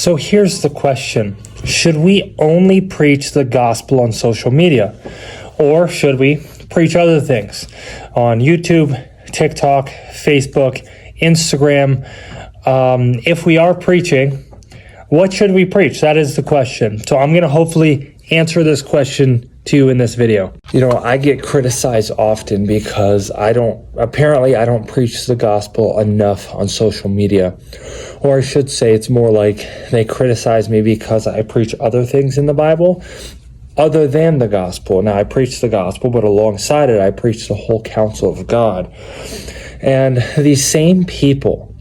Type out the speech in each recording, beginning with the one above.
So here's the question. Should we only preach the gospel on social media? Or should we preach other things on YouTube, TikTok, Facebook, Instagram? If we are preaching, what should we preach? That is the question. So I'm going to hopefully answer this question to you in this video. I get criticized often because I don't preach the gospel enough on social media. Or I should say it's more like they criticize me because I preach other things in the Bible other than the gospel. Now, I preach the gospel, but alongside it, I preach the whole counsel of God. And these same people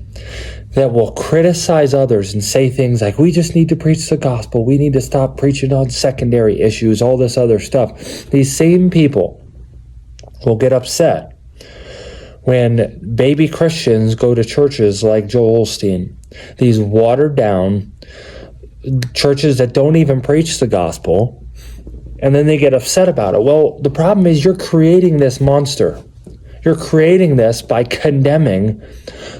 that will criticize others and say things like, we just need to preach the gospel, we need to stop preaching on secondary issues, all this other stuff. These same people will get upset when baby Christians go to churches like Joel Osteen, these watered down churches that don't even preach the gospel, and then they get upset about it. Well, the problem is you're creating this monster. You're creating this by condemning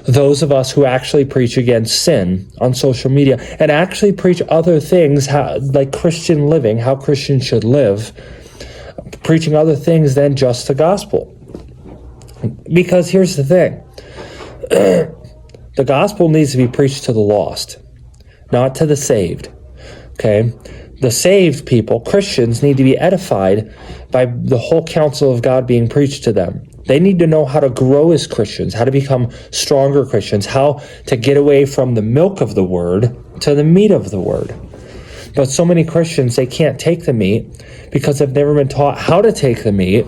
those of us who actually preach against sin on social media and actually preach other things like Christian living, how Christians should live, preaching other things than just the gospel. Because here's the thing. The gospel needs to be preached to the lost, not to the saved. Okay? The saved people, Christians, need to be edified by the whole counsel of God being preached to them. They need to know how to grow as Christians, how to become stronger Christians, how to get away from the milk of the word to the meat of the word. But so many Christians, they can't take the meat because they've never been taught how to take the meat.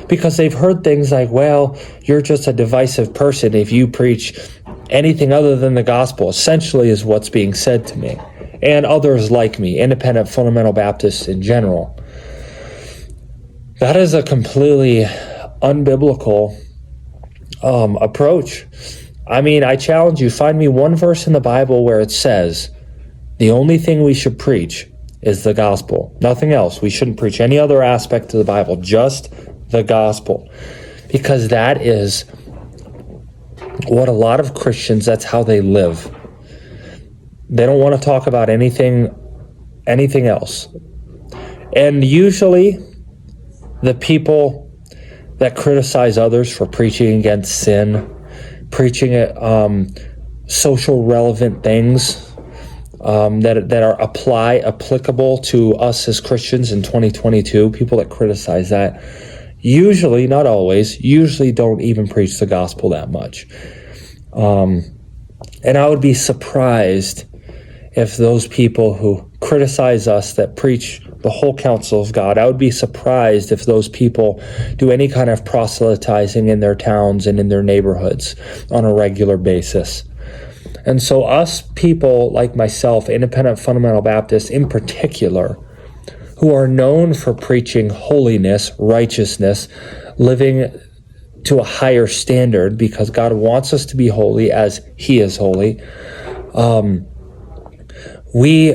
Because they've heard things like, well, you're just a divisive person if you preach anything other than the gospel, essentially is what's being said to me. And others like me, independent fundamental Baptists in general. That is a completely unbiblical approach. I mean, I challenge you, find me one verse in the Bible where it says the only thing we should preach is the gospel. Nothing else. We shouldn't preach any other aspect of the Bible, just the gospel. Because that is what a lot of Christians, that's how they live. They don't want to talk about anything else. And usually the people that criticize others for preaching against sin, preaching social relevant things that are applicable to us as Christians in 2022, people that criticize that, usually, not always, usually don't even preach the gospel that much. And I would be surprised if those people who criticize us that preach the whole counsel of God, I would be surprised if those people do any kind of proselytizing in their towns and in their neighborhoods on a regular basis. And so us people like myself, independent fundamental Baptists in particular, who are known for preaching holiness, righteousness, living to a higher standard because God wants us to be holy as He is holy, we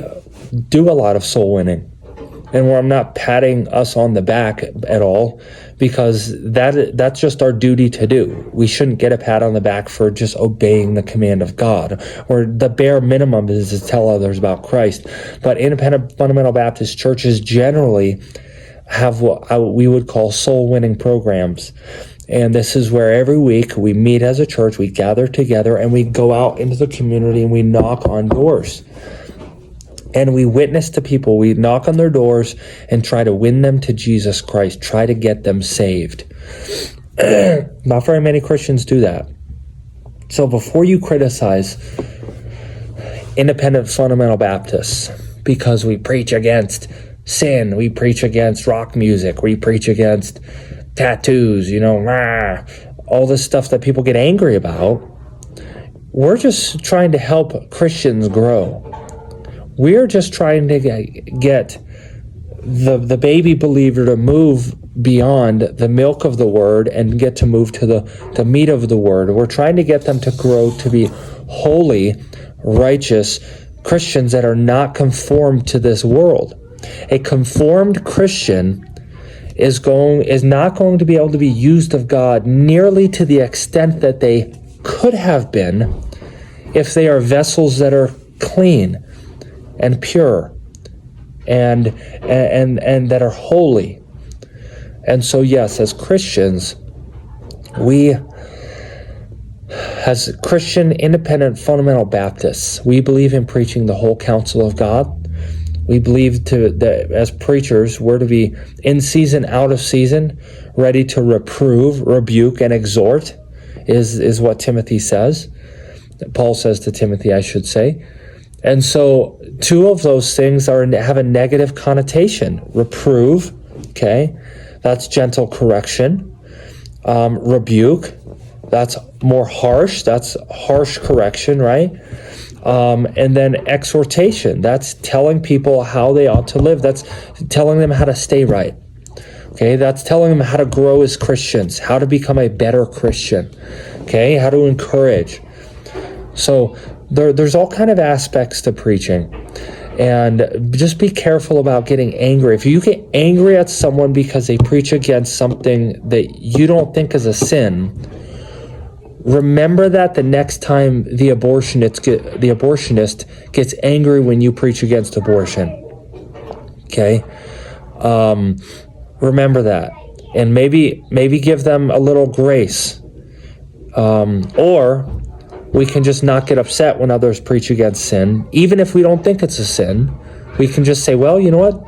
do a lot of soul winning. And where I'm not patting us on the back at all, because that's just our duty to do. We shouldn't get a pat on the back for just obeying the command of God, or the bare minimum is to tell others about Christ. But independent fundamental Baptist churches generally have what we would call soul winning programs. And this is where every week we meet as a church, we gather together, and we go out into the community and we knock on doors. And we witness to people. We knock on their doors and try to win them to Jesus Christ, try to get them saved. Not very many Christians do that. So before you criticize independent fundamental Baptists because we preach against sin, we preach against rock music, we preach against tattoos, all this stuff that people get angry about, we're just trying to help Christians grow. We're just trying to get the baby believer to move beyond the milk of the word and get to move to the meat of the word. We're trying to get them to grow to be holy, righteous Christians that are not conformed to this world. A conformed Christian is not going to be able to be used of God nearly to the extent that they could have been if they are vessels that are clean and pure and that are holy. And so, yes, as Christians, as Christian independent fundamental Baptists, we believe in preaching the whole counsel of God. We believe that as preachers, we're to be in season, out of season, ready to reprove, rebuke, and exhort, is what Timothy says. Paul says to Timothy, I should say. And so two of those things have a negative connotation. Reprove, okay, that's gentle correction. Rebuke, that's more harsh. That's harsh correction, right? And then exhortation, that's telling people how they ought to live. That's telling them how to stay right. Okay, that's telling them how to grow as Christians, how to become a better Christian. Okay, how to encourage. So there's all kind of aspects to preaching. And just be careful about getting angry. If you get angry at someone because they preach against something that you don't think is a sin, remember that the next time the abortionist gets angry when you preach against abortion. Okay? Remember that. And maybe give them a little grace. Or we can just not get upset when others preach against sin. Even if we don't think it's a sin, we can just say, well, you know what?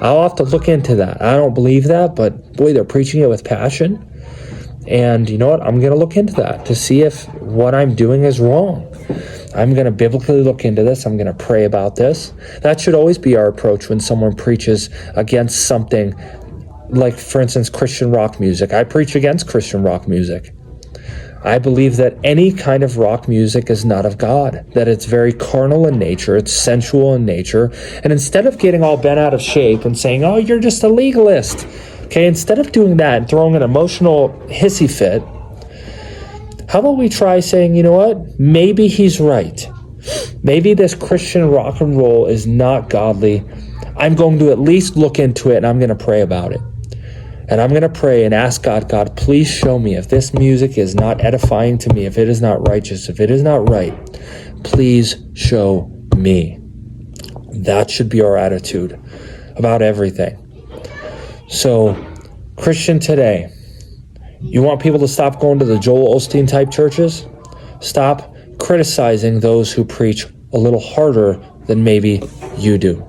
I'll have to look into that. I don't believe that, but boy, they're preaching it with passion. And you know what? I'm going to look into that to see if what I'm doing is wrong. I'm going to biblically look into this. I'm going to pray about this. That should always be our approach when someone preaches against something like, for instance, Christian rock music. I preach against Christian rock music. I believe that any kind of rock music is not of God, that it's very carnal in nature, it's sensual in nature. And instead of getting all bent out of shape and saying, oh, you're just a legalist, okay, instead of doing that and throwing an emotional hissy fit, how about we try saying, you know what, maybe he's right. Maybe this Christian rock and roll is not godly. I'm going to at least look into it and I'm going to pray about it. And I'm going to pray and ask God, God, please show me if this music is not edifying to me, if it is not righteous, if it is not right, please show me. That should be our attitude about everything. So, Christian today, you want people to stop going to the Joel Osteen type churches? Stop criticizing those who preach a little harder than maybe you do.